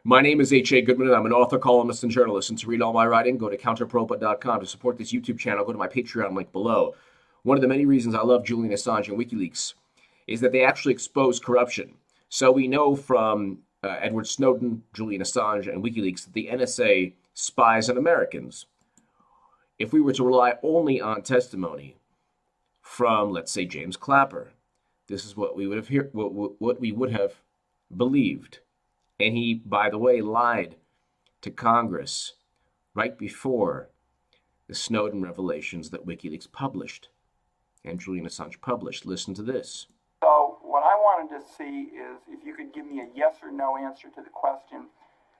My name is H.A. Goodman, and I'm an author, columnist, and journalist. And to read all my writing, go to counterpropa.com. To support this YouTube channel, go to my Patreon link below. One of the many reasons I love Julian Assange and WikiLeaks is that they actually expose corruption. So we know from Edward Snowden, Julian Assange, and WikiLeaks that the NSA spies on Americans. If we were to rely only on testimony from, let's say, James Clapper, this is what we would have what we would have believed. And he, by the way, lied to Congress right before the Snowden revelations that WikiLeaks published and Julian Assange published. Listen to this. So what I wanted to see is if you could give me a yes or no answer to the question,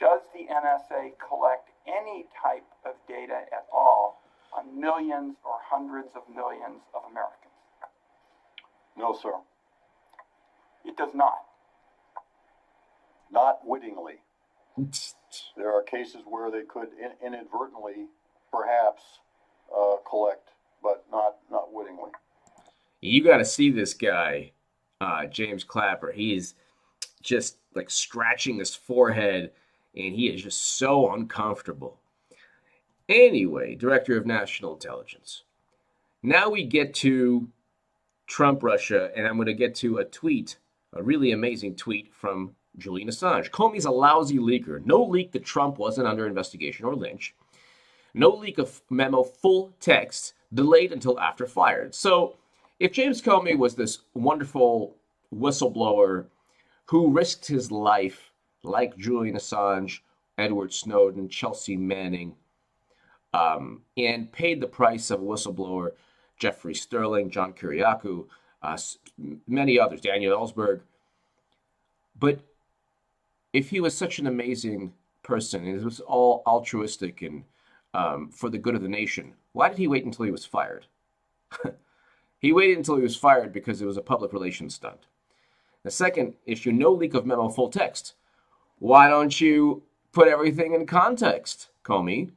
does the NSA collect any type of data at all on millions or hundreds of millions of Americans? No, sir. It does not. Not wittingly. There are cases where they could inadvertently, perhaps, collect, but not wittingly. You got to see this guy, James Clapper. He is just like scratching his forehead, and he is just so uncomfortable. Anyway, Director of National Intelligence. Now we get to Trump, Russia, and I'm going to get to a tweet, a really amazing tweet from Julian Assange. Comey's a lousy leaker. No leak that Trump wasn't under investigation or lynch. No leak of memo full text delayed until after fired. So if James Comey was this wonderful whistleblower who risked his life like Julian Assange, Edward Snowden, Chelsea Manning, and paid the price of a whistleblower, Jeffrey Sterling, John Kiriakou, many others, Daniel Ellsberg. But if he was such an amazing person, and it was all altruistic and for the good of the nation, why did he wait until he was fired? He waited until he was fired because it was a public relations stunt. The second issue, no leak of memo full text. Why don't you put everything in context, Comey?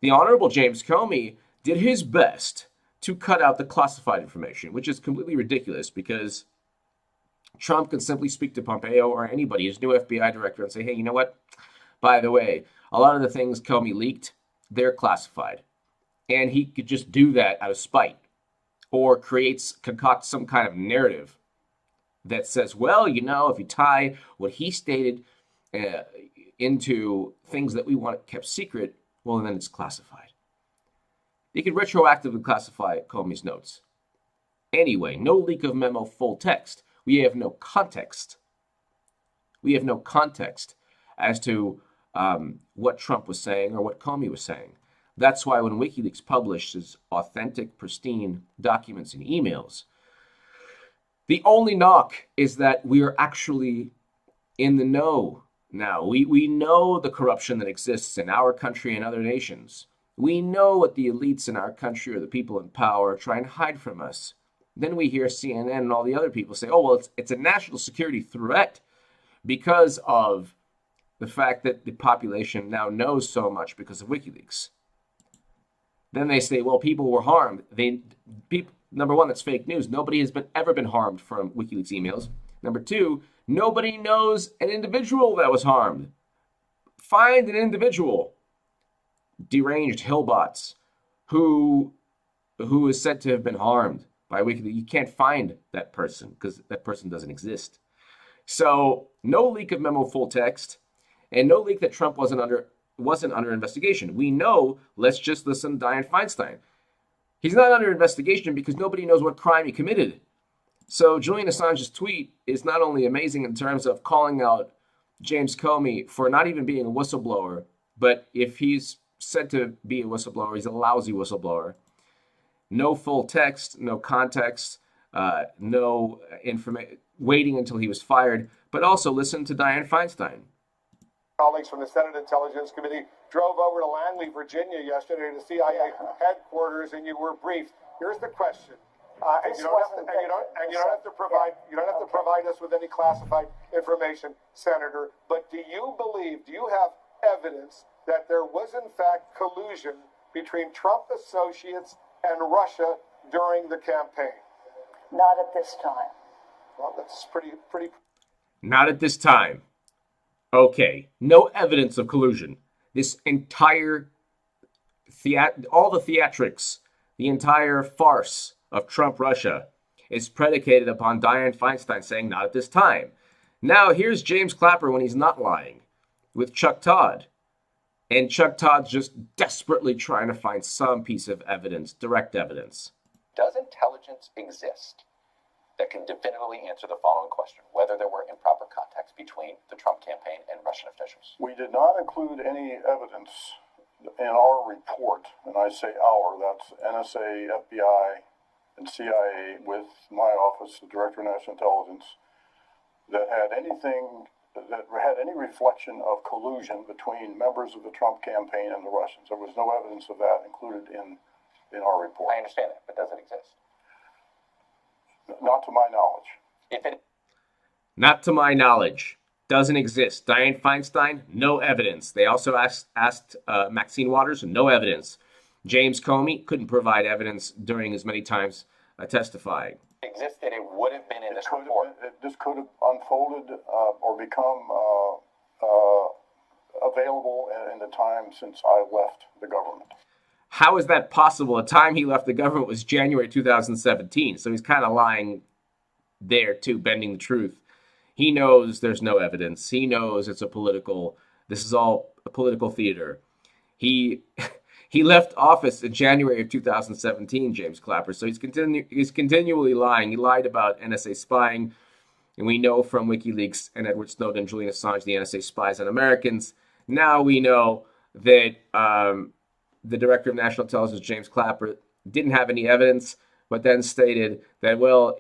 The Honorable James Comey did his best to cut out the classified information, which is completely ridiculous because Trump can simply speak to Pompeo or anybody, his new FBI director, and say, hey, you know what? By the way, a lot of the things Comey leaked, they're classified. And he could just do that out of spite or concoct some kind of narrative that says, well, you know, if you tie what he stated into things that we want kept secret, well, then it's classified. They could retroactively classify Comey's notes. Anyway, no leak of memo full text. We have no context. We have no context as to what Trump was saying or what Comey was saying. That's why when WikiLeaks publishes authentic, pristine documents and emails, the only knock is that we are actually in the know now. We know the corruption that exists in our country and other nations. We know what the elites in our country or the people in power try and hide from us. Then we hear CNN and all the other people say, oh, well, it's a national security threat because of the fact that the population now knows so much because of WikiLeaks. Then they say, well, people were harmed. Number one, that's fake news. Nobody has ever been harmed from WikiLeaks emails. Number two, nobody knows an individual that was harmed. Find an individual, deranged hillbots, who is said to have been harmed by WikiLeaks. You can't find that person because that person doesn't exist. So no leak of memo full text and no leak that Trump wasn't under investigation. We know, let's just listen to Dianne Feinstein. He's not under investigation because nobody knows what crime he committed. So Julian Assange's tweet is not only amazing in terms of calling out James Comey for not even being a whistleblower, but if he's said to be a whistleblower, he's a lousy whistleblower. No full text, no context, no information, waiting until he was fired, but also listen to Dianne Feinstein. Colleagues from the Senate Intelligence Committee drove over to Langley, Virginia yesterday to CIA headquarters, and you were briefed. Here's the question. You don't have to provide us with any classified information, Senator, but do you have evidence that there was in fact collusion between Trump associates and Russia during the campaign? Not at this time. Well, that's pretty. Not at this time. Okay, no evidence of collusion. This entire all the theatrics, the entire farce of Trump Russia is predicated upon Dianne Feinstein saying not at this time. Now here's James Clapper when he's not lying with Chuck Todd. And Chuck Todd's just desperately trying to find some piece of evidence, direct evidence. Does intelligence exist that can definitively answer the following question: whether there were improper contacts between the Trump campaign and Russian officials? We did not include any evidence in our report, and I say our, that's NSA, FBI, and CIA with my office, the Director of National Intelligence, that had any reflection of collusion between members of the Trump campaign and the Russians. There was no evidence of that included in our report. I understand that, but does it exist? Not to my knowledge. Not to my knowledge. Doesn't exist. Dianne Feinstein, no evidence. They also asked Maxine Waters, no evidence. James Comey couldn't provide evidence during as many times testifying. Existed, it would have been in this report. This could have unfolded or become available in the time since I left the government. How is that possible? The time he left the government was January 2017. So he's kind of lying there too, bending the truth. He knows there's no evidence. He knows this is all a political theater. He left office in January of 2017, James Clapper. So he's continually lying. He lied about NSA spying. And we know from WikiLeaks and Edward Snowden and Julian Assange, the NSA spies on Americans. Now we know that the Director of National Intelligence, James Clapper, didn't have any evidence, but then stated that, well,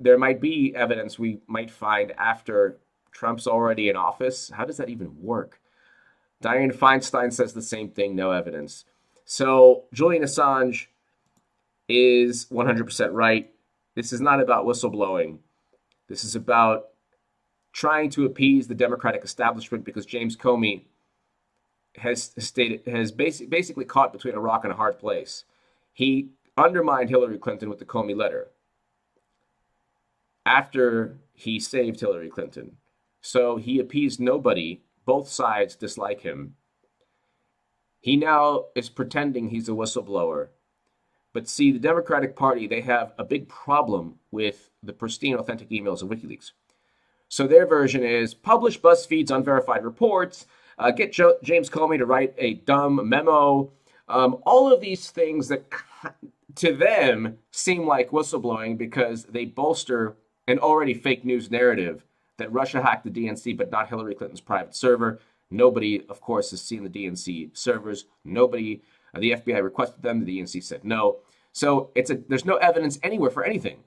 there might be evidence we might find after Trump's already in office. How does that even work? Dianne Feinstein says the same thing, no evidence. So Julian Assange is 100% right. This is not about whistleblowing. This is about trying to appease the Democratic establishment because James Comey has basically caught between a rock and a hard place. He undermined Hillary Clinton with the Comey letter after he saved Hillary Clinton. So he appeased nobody. Both sides dislike him. He now is pretending he's a whistleblower. But see, the Democratic Party, they have a big problem with the pristine, authentic emails of WikiLeaks. So their version is publish BuzzFeed's unverified reports, get James Comey to write a dumb memo. All of these things that to them seem like whistleblowing because they bolster an already fake news narrative that Russia hacked the DNC, but not Hillary Clinton's private server. Nobody, of course, has seen the DNC servers. Nobody, the FBI requested them. The DNC said no. So there's no evidence anywhere for anything.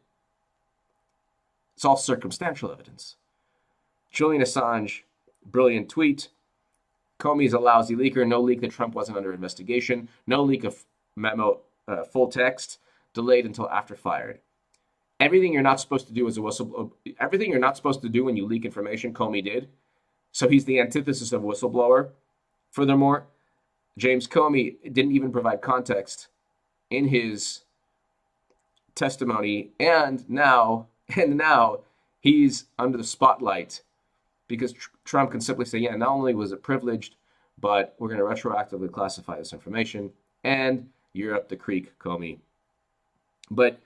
It's all circumstantial evidence. Julian Assange, brilliant tweet. Comey's a lousy leaker. No leak that Trump wasn't under investigation. No leak of memo, full text, delayed until after fired. Everything you're not supposed to do as a whistleblower, everything you're not supposed to do when you leak information, Comey did. So he's the antithesis of a whistleblower. Furthermore, James Comey didn't even provide context in his testimony, and now he's under the spotlight because Trump can simply say, yeah, not only was it privileged, but we're going to retroactively classify this information, and you're up the creek, Comey. But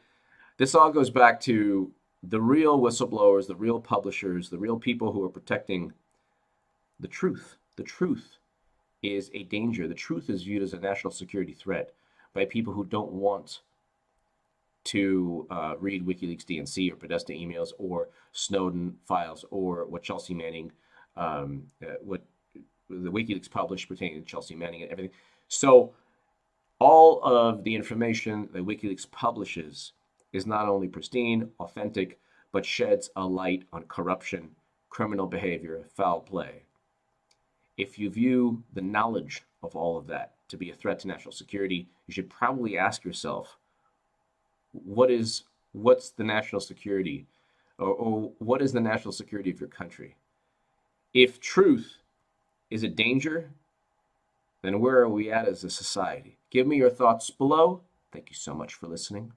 this all goes back to the real whistleblowers, the real publishers, the real people who are protecting the truth. The truth is a danger. The truth is viewed as a national security threat by people who don't want to read WikiLeaks DNC or Podesta emails or Snowden files or what Chelsea Manning, what the WikiLeaks published pertaining to Chelsea Manning and everything. So all of the information that WikiLeaks publishes is not only pristine, authentic, but sheds a light on corruption, criminal behavior, foul play. If you view the knowledge of all of that to be a threat to national security, you should probably ask yourself, what's the national security, or what is the national security of your country? If truth is a danger, then where are we at as a society? Give me your thoughts below. Thank you so much for listening.